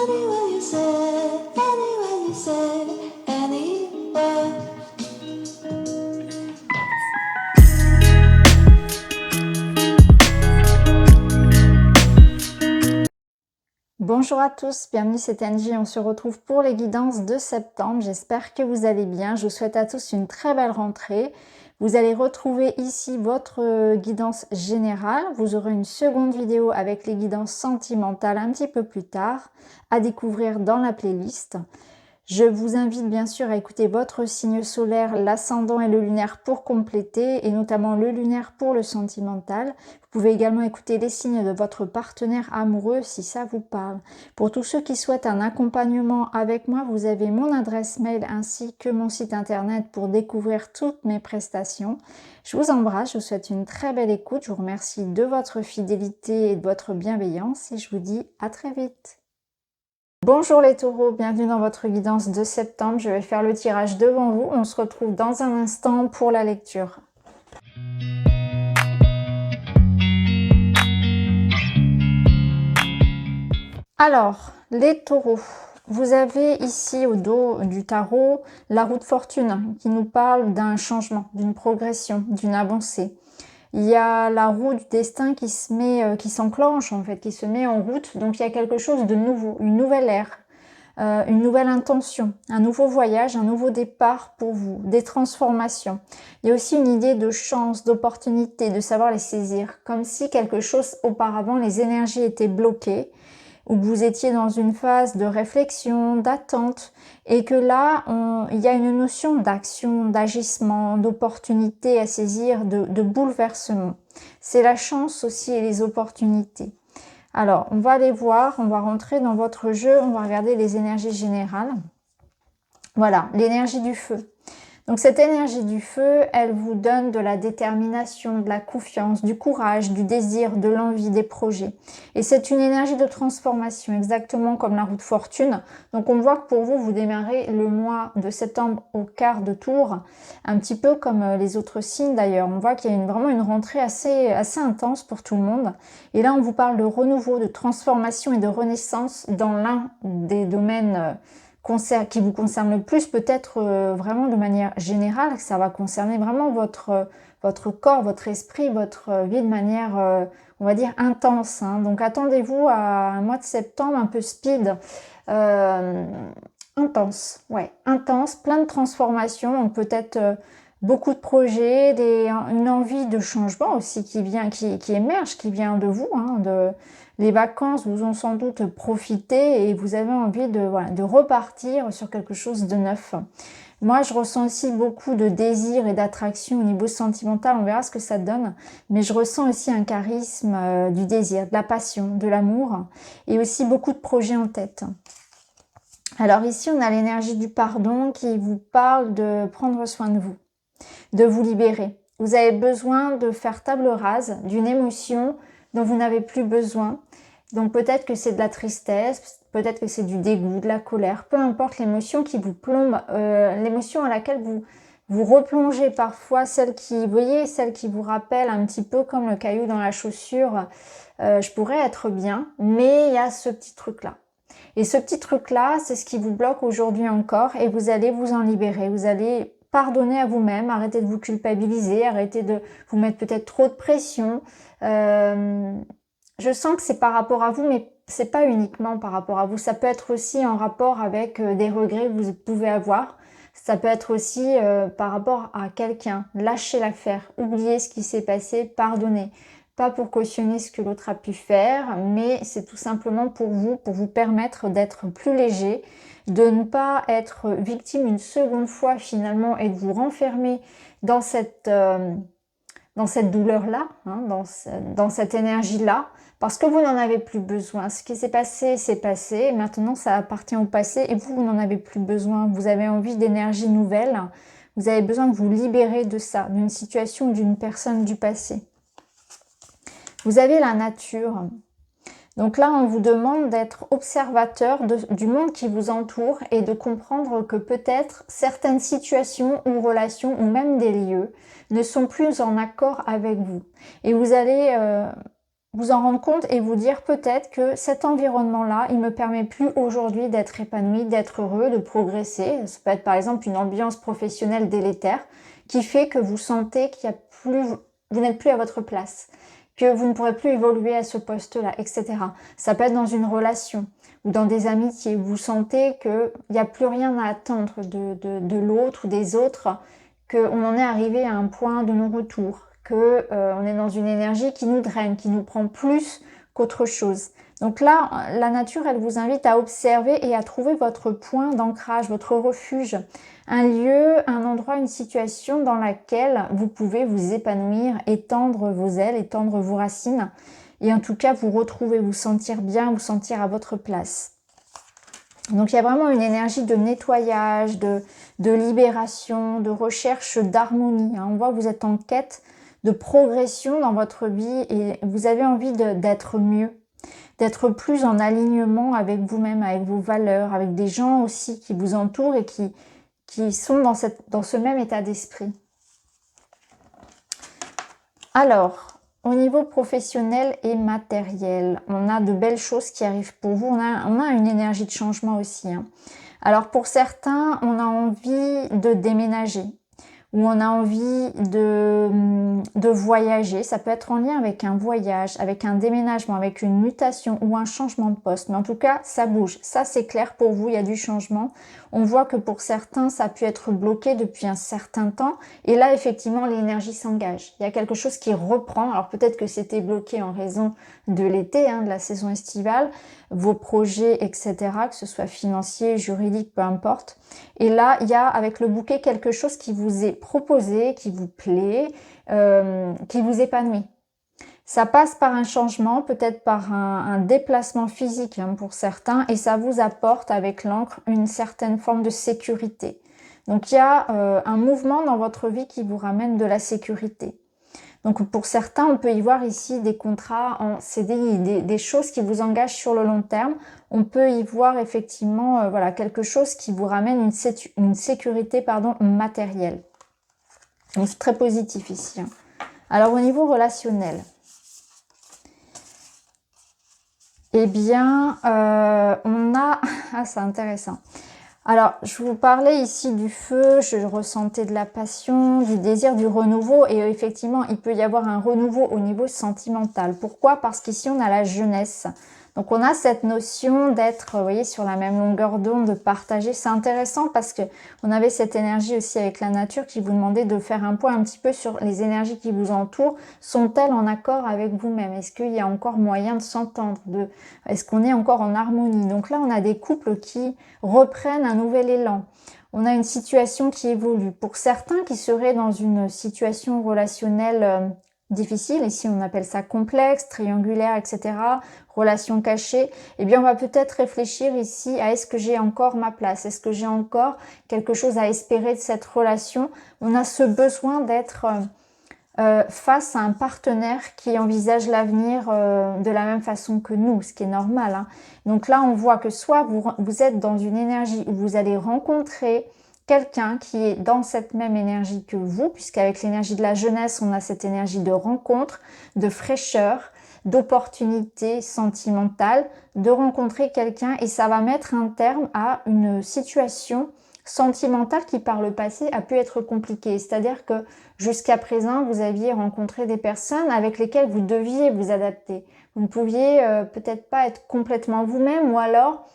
Anywhere you say, anywhere you say, anywhere. Bonjour à tous, bienvenue, c'est Angie, on se retrouve pour les guidances de septembre. J'espère que vous allez bien, je vous souhaite à tous une très belle rentrée. Vous allez retrouver ici votre guidance générale. Vous aurez une seconde vidéo avec les guidances sentimentales un petit peu plus tard à découvrir dans la playlist. Je vous invite bien sûr à écouter votre signe solaire, l'ascendant et le lunaire pour compléter, et notamment le lunaire pour le sentimental. Vous pouvez également écouter les signes de votre partenaire amoureux si ça vous parle. Pour tous ceux qui souhaitent un accompagnement avec moi, vous avez mon adresse mail ainsi que mon site internet pour découvrir toutes mes prestations. Je vous embrasse, je vous souhaite une très belle écoute, je vous remercie de votre fidélité et de votre bienveillance et je vous dis à très vite. Bonjour les taureaux, bienvenue dans votre guidance de septembre. Je vais faire le tirage devant vous. On se retrouve dans un instant pour la lecture. Alors, les taureaux, vous avez ici au dos du tarot la roue de fortune qui nous parle d'un changement, d'une progression, d'une avancée. Il y a la roue du destin qui se met, qui s'enclenche en fait, qui se met en route. Donc il y a quelque chose de nouveau, une nouvelle ère, une nouvelle intention, un nouveau voyage, un nouveau départ pour vous, des transformations. Il y a aussi une idée de chance, d'opportunité, de savoir les saisir. Comme si quelque chose auparavant, les énergies étaient bloquées, ou que vous étiez dans une phase de réflexion, d'attente, et que là, il y a une notion d'action, d'agissement, d'opportunité à saisir, de bouleversement. C'est la chance aussi et les opportunités. Alors, on va aller voir, on va rentrer dans votre jeu, on va regarder les énergies générales. Voilà, l'énergie du feu. Donc cette énergie du feu, elle vous donne de la détermination, de la confiance, du courage, du désir, de l'envie, des projets. Et c'est une énergie de transformation, exactement comme la roue de fortune. Donc on voit que pour vous, vous démarrez le mois de septembre au quart de tour, un petit peu comme les autres signes d'ailleurs. On voit qu'il y a vraiment une rentrée assez intense pour tout le monde. Et là, on vous parle de renouveau, de transformation et de renaissance dans l'un des domaines qui vous concerne le plus, peut-être vraiment de manière générale, ça va concerner vraiment votre corps, votre esprit, votre vie de manière, on va dire, intense. Hein. Donc attendez-vous à un mois de septembre un peu speed, intense, ouais, intense, plein de transformations, donc peut-être beaucoup de projets, une envie de changement aussi qui émerge, qui vient de vous, hein, les vacances vous ont sans doute profité et vous avez envie de repartir sur quelque chose de neuf. Moi, je ressens aussi beaucoup de désir et d'attraction au niveau sentimental, on verra ce que ça donne, mais je ressens aussi un charisme du désir, de la passion, de l'amour et aussi beaucoup de projets en tête. Alors ici, on a l'énergie du pardon qui vous parle de prendre soin de vous, de vous libérer. Vous avez besoin de faire table rase d'une émotion dont vous n'avez plus besoin. Donc peut-être que c'est de la tristesse, peut-être que c'est du dégoût, de la colère, peu importe l'émotion qui vous plombe, l'émotion à laquelle vous replongez parfois, celle qui vous rappelle un petit peu comme le caillou dans la chaussure, je pourrais être bien, mais il y a ce petit truc-là. Et ce petit truc-là, c'est ce qui vous bloque aujourd'hui encore et vous allez vous en libérer. Vous allez pardonner à vous-même, arrêter de vous culpabiliser, arrêter de vous mettre peut-être trop de pression. Je sens que c'est par rapport à vous, mais c'est pas uniquement par rapport à vous. Ça peut être aussi en rapport avec des regrets que vous pouvez avoir. Ça peut être aussi par rapport à quelqu'un. Lâchez l'affaire, oubliez ce qui s'est passé, pardonnez. Pas pour cautionner ce que l'autre a pu faire, mais c'est tout simplement pour vous permettre d'être plus léger, de ne pas être victime une seconde fois finalement et de vous renfermer dans cette douleur-là, hein, dans cette énergie-là, parce que vous n'en avez plus besoin. Ce qui s'est passé, c'est passé. Maintenant, ça appartient au passé et vous n'en avez plus besoin. Vous avez envie d'énergie nouvelle. Vous avez besoin de vous libérer de ça, d'une situation, d'une personne du passé. Vous avez la nature. Donc là, on vous demande d'être observateur du monde qui vous entoure et de comprendre que peut-être certaines situations ou relations ou même des lieux ne sont plus en accord avec vous. Et vous allez vous en rendre compte et vous dire peut-être que cet environnement-là, il me permet plus aujourd'hui d'être épanoui, d'être heureux, de progresser. Ça peut être par exemple une ambiance professionnelle délétère qui fait que vous sentez qu'il y a plus, vous n'êtes plus à votre place, que vous ne pourrez plus évoluer à ce poste-là, etc. Ça peut être dans une relation ou dans des amitiés où vous sentez qu'il n'y a plus rien à attendre de l'autre ou des autres, qu'on en est arrivé à un point de non-retour, que on est dans une énergie qui nous draine, qui nous prend plus qu'autre chose. Donc là, la nature, elle vous invite à observer et à trouver votre point d'ancrage, votre refuge, un lieu, un endroit, une situation dans laquelle vous pouvez vous épanouir, étendre vos ailes, étendre vos racines, et en tout cas vous retrouver, vous sentir bien, vous sentir à votre place. Donc il y a vraiment une énergie de nettoyage, de libération, de recherche d'harmonie. On voit que vous êtes en quête de progression dans votre vie et vous avez envie d'être mieux, d'être plus en alignement avec vous-même, avec vos valeurs, avec des gens aussi qui vous entourent et qui sont dans ce même état d'esprit. Alors, au niveau professionnel et matériel, on a de belles choses qui arrivent pour vous. On a une énergie de changement aussi. Alors, pour certains, on a envie de déménager ou on a envie de voyager. Ça peut être en lien avec un voyage, avec un déménagement, avec une mutation ou un changement de poste. Mais en tout cas, ça bouge. Ça, c'est clair pour vous, il y a du changement. On voit que pour certains, ça a pu être bloqué depuis un certain temps. Et là, effectivement, l'énergie s'engage. Il y a quelque chose qui reprend. Alors peut-être que c'était bloqué en raison de l'été, de la saison estivale, vos projets, etc., que ce soit financier, juridique, peu importe. Et là, il y a avec le bouquet quelque chose qui vous est proposé, qui vous plaît, qui vous épanouit. Ça passe par un changement, peut-être par un déplacement physique pour certains, et ça vous apporte avec l'encre une certaine forme de sécurité. Donc il y a un mouvement dans votre vie qui vous ramène de la sécurité. Donc pour certains, on peut y voir ici des contrats en CDI, des choses qui vous engagent sur le long terme. On peut y voir effectivement voilà, quelque chose qui vous ramène une sécurité matérielle. Donc c'est très positif ici. Alors au niveau relationnel, eh bien on a... Ah, c'est intéressant. Alors, je vous parlais ici du feu, je ressentais de la passion, du désir, du renouveau et effectivement, il peut y avoir un renouveau au niveau sentimental. Pourquoi? Parce qu'ici, on a la jeunesse. Donc, on a cette notion d'être, vous voyez, sur la même longueur d'onde, de partager. C'est intéressant parce que on avait cette énergie aussi avec la nature qui vous demandait de faire un point un petit peu sur les énergies qui vous entourent. Sont-elles en accord avec vous-même? Est-ce qu'il y a encore moyen de s'entendre? Est-ce qu'on est encore en harmonie? Donc là, on a des couples qui reprennent un nouvel élan. On a une situation qui évolue. Pour certains qui seraient dans une situation relationnelle difficile, ici on appelle ça complexe, triangulaire, etc., relation cachée, eh bien on va peut-être réfléchir ici à est-ce que j'ai encore ma place, est-ce que j'ai encore quelque chose à espérer de cette relation. On a ce besoin d'être face à un partenaire qui envisage l'avenir de la même façon que nous, ce qui est normal. Donc là, on voit que soit vous êtes dans une énergie où vous allez rencontrer quelqu'un qui est dans cette même énergie que vous, puisqu'avec l'énergie de la jeunesse, on a cette énergie de rencontre, de fraîcheur, d'opportunité sentimentale, de rencontrer quelqu'un et ça va mettre un terme à une situation sentimentale qui par le passé a pu être compliquée. C'est-à-dire que jusqu'à présent, vous aviez rencontré des personnes avec lesquelles vous deviez vous adapter. Vous ne pouviez peut-être pas être complètement vous-même ou alors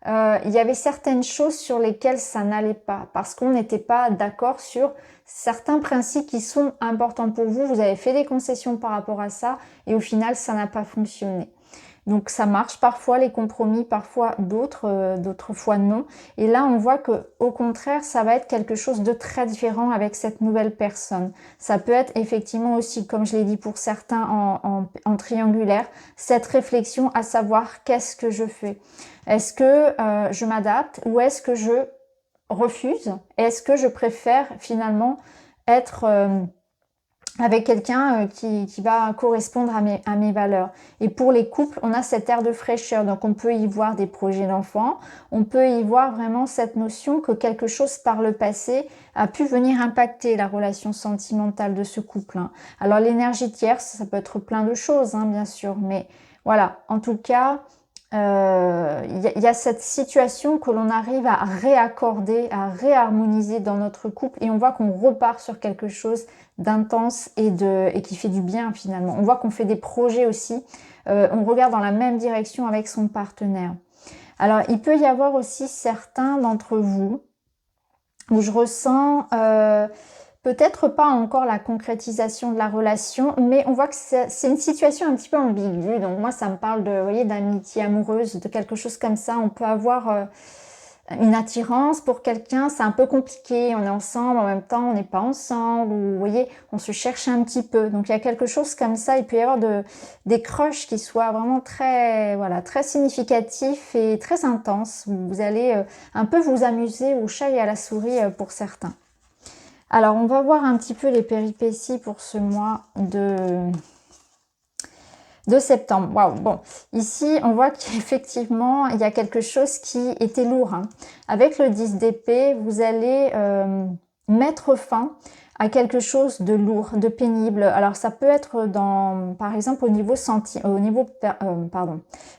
il y avait certaines choses sur lesquelles ça n'allait pas parce qu'on n'était pas d'accord sur certains principes qui sont importants pour vous. Vous avez fait des concessions par rapport à ça et au final, ça n'a pas fonctionné. Donc ça marche parfois les compromis, parfois d'autres fois non. Et là, on voit que au contraire, ça va être quelque chose de très différent avec cette nouvelle personne. Ça peut être effectivement aussi, comme je l'ai dit pour certains en triangulaire, cette réflexion à savoir qu'est-ce que je fais. Est-ce que je m'adapte ou est-ce que je refuse? Est-ce que je préfère finalement être avec quelqu'un qui va correspondre à mes valeurs. Et pour les couples, on a cet air de fraîcheur. Donc, on peut y voir des projets d'enfants. On peut y voir vraiment cette notion que quelque chose par le passé a pu venir impacter la relation sentimentale de ce couple. Hein. Alors, l'énergie tierce, ça peut être plein de choses, hein, bien sûr. Mais voilà, en tout cas, y a cette situation que l'on arrive à réaccorder, à réharmoniser dans notre couple. Et on voit qu'on repart sur quelque chose d'intense et qui fait du bien finalement. On voit qu'on fait des projets aussi. On regarde dans la même direction avec son partenaire. Alors, il peut y avoir aussi certains d'entre vous où je ressens peut-être pas encore la concrétisation de la relation, mais on voit que c'est une situation un petit peu ambiguë. Donc moi, ça me parle de, vous voyez, d'amitié amoureuse, de quelque chose comme ça. On peut avoir une attirance pour quelqu'un, c'est un peu compliqué. On est ensemble, en même temps, on n'est pas ensemble. Ou, vous voyez, on se cherche un petit peu. Donc il y a quelque chose comme ça. Il peut y avoir des crushs qui soient vraiment très, voilà, très significatifs et très intenses. Vous allez un peu vous amuser au chat et à la souris pour certains. Alors, on va voir un petit peu les péripéties pour ce mois de septembre. Waouh, bon, ici, on voit qu'effectivement, il y a quelque chose qui était lourd. Hein. Avec le 10 d'épée, vous allez mettre fin à quelque chose de lourd, de pénible. Alors, ça peut être par exemple, au niveau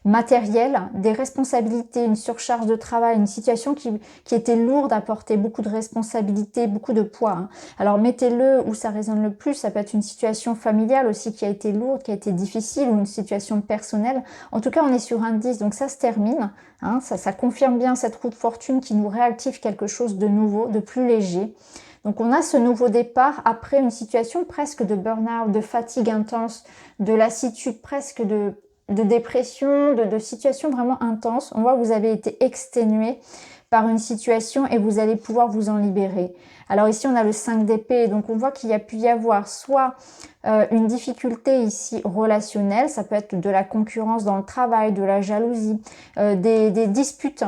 matériel, des responsabilités, une surcharge de travail, une situation qui était lourde à porter, beaucoup de responsabilités, beaucoup de poids. Hein. Alors, mettez-le où ça résonne le plus. Ça peut être une situation familiale aussi qui a été lourde, qui a été difficile, ou une situation personnelle. En tout cas, on est sur un 10, donc ça se termine. Hein. Ça confirme bien cette roue de fortune qui nous réactive quelque chose de nouveau, de plus léger. Donc on a ce nouveau départ après une situation presque de burn-out, de fatigue intense, de lassitude, presque de dépression, de situation vraiment intense. On voit que vous avez été exténué par une situation et vous allez pouvoir vous en libérer. Alors ici on a le 5 d'épée, donc on voit qu'il y a pu y avoir soit une difficulté ici relationnelle, ça peut être de la concurrence dans le travail, de la jalousie, des disputes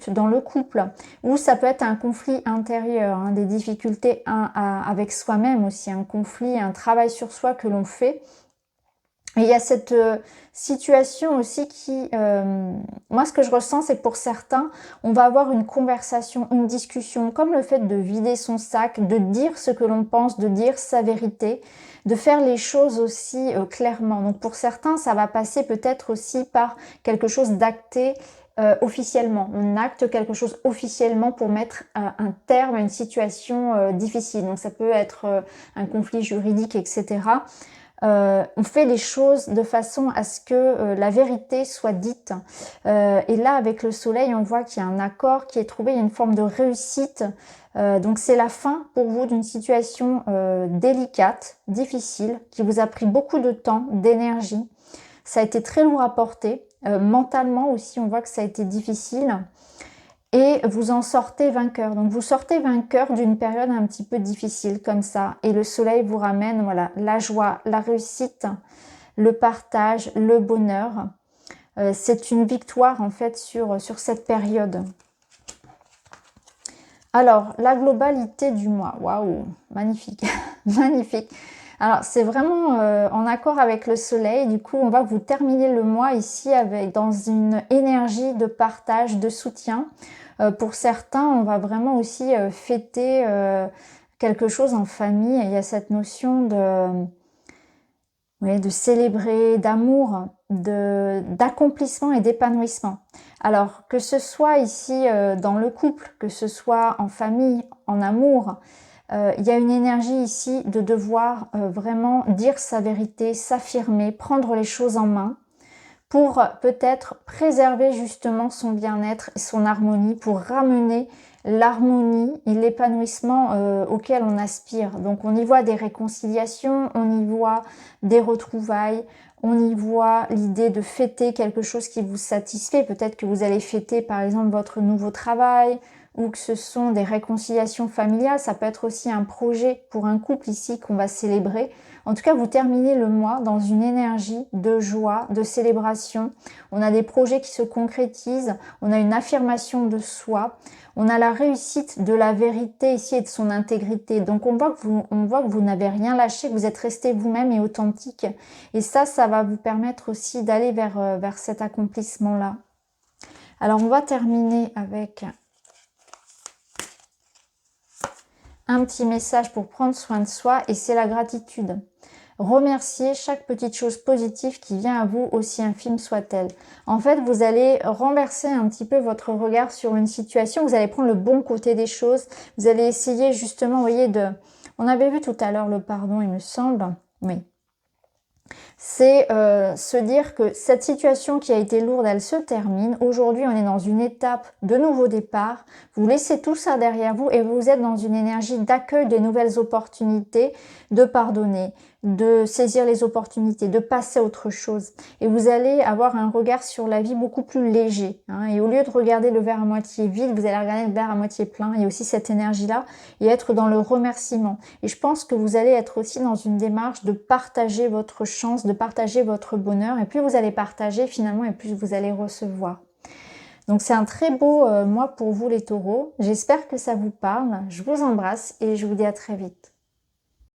dans le couple, ou ça peut être un conflit intérieur, hein, des difficultés avec soi-même aussi, un conflit, un travail sur soi que l'on fait. Et il y a cette situation aussi qui, moi ce que je ressens, c'est que pour certains, on va avoir une conversation, une discussion, comme le fait de vider son sac, de dire ce que l'on pense, de dire sa vérité, de faire les choses aussi clairement. Donc pour certains, ça va passer peut-être aussi par quelque chose d'acté officiellement. On acte quelque chose officiellement pour mettre un terme à une situation difficile. Donc ça peut être un conflit juridique, etc. On fait les choses de façon à ce que la vérité soit dite. Et là, avec le soleil, on voit qu'il y a un accord qui est trouvé, il y a une forme de réussite. Donc c'est la fin pour vous d'une situation délicate, difficile, qui vous a pris beaucoup de temps, d'énergie. Ça a été très lourd à porter. Mentalement aussi, on voit que ça a été difficile. Et vous en sortez vainqueur. Donc vous sortez vainqueur d'une période un petit peu difficile comme ça. Et le soleil vous ramène voilà, la joie, la réussite, le partage, le bonheur. C'est une victoire en fait sur cette période. Alors, la globalité du mois. Waouh, magnifique, magnifique. Alors, c'est vraiment en accord avec le soleil. Du coup, on va vous terminer le mois ici dans une énergie de partage, de soutien. Pour certains, on va vraiment aussi fêter quelque chose en famille. Il y a cette notion de célébrer, d'amour, d'accomplissement et d'épanouissement. Alors, que ce soit ici dans le couple, que ce soit en famille, en amour, il y a une énergie ici de devoir vraiment dire sa vérité, s'affirmer, prendre les choses en main pour peut-être préserver justement son bien-être et son harmonie, pour ramener l'harmonie et l'épanouissement auquel on aspire. Donc on y voit des réconciliations, on y voit des retrouvailles, on y voit l'idée de fêter quelque chose qui vous satisfait. Peut-être que vous allez fêter par exemple votre nouveau travail ou que ce sont des réconciliations familiales. Ça peut être aussi un projet pour un couple ici qu'on va célébrer. En tout cas, vous terminez le mois dans une énergie de joie, de célébration. On a des projets qui se concrétisent, on a une affirmation de soi, on a la réussite de la vérité ici et de son intégrité. Donc on voit que vous n'avez rien lâché, que vous êtes resté vous-même et authentique. Et ça va vous permettre aussi d'aller vers cet accomplissement-là. Alors on va terminer avec un petit message pour prendre soin de soi et c'est la gratitude. Remerciez chaque petite chose positive qui vient à vous, aussi infime soit-elle. En fait, vous allez renverser un petit peu votre regard sur une situation, vous allez prendre le bon côté des choses, vous allez essayer justement, vous voyez, on avait vu tout à l'heure le pardon, il me semble, oui. C'est se dire que cette situation qui a été lourde, elle se termine. Aujourd'hui, on est dans une étape de nouveau départ. Vous laissez tout ça derrière vous et vous êtes dans une énergie d'accueil des nouvelles opportunités, de pardonner, de saisir les opportunités, de passer à autre chose. Et vous allez avoir un regard sur la vie beaucoup plus léger. Et au lieu de regarder le verre à moitié vide, vous allez regarder le verre à moitié plein. Il y a aussi cette énergie-là et être dans le remerciement. Et je pense que vous allez être aussi dans une démarche de partager votre chance, de partager votre bonheur. Et plus vous allez partager finalement, et plus vous allez recevoir. Donc c'est un très beau mois pour vous les taureaux. J'espère que ça vous parle. Je vous embrasse et je vous dis à très vite.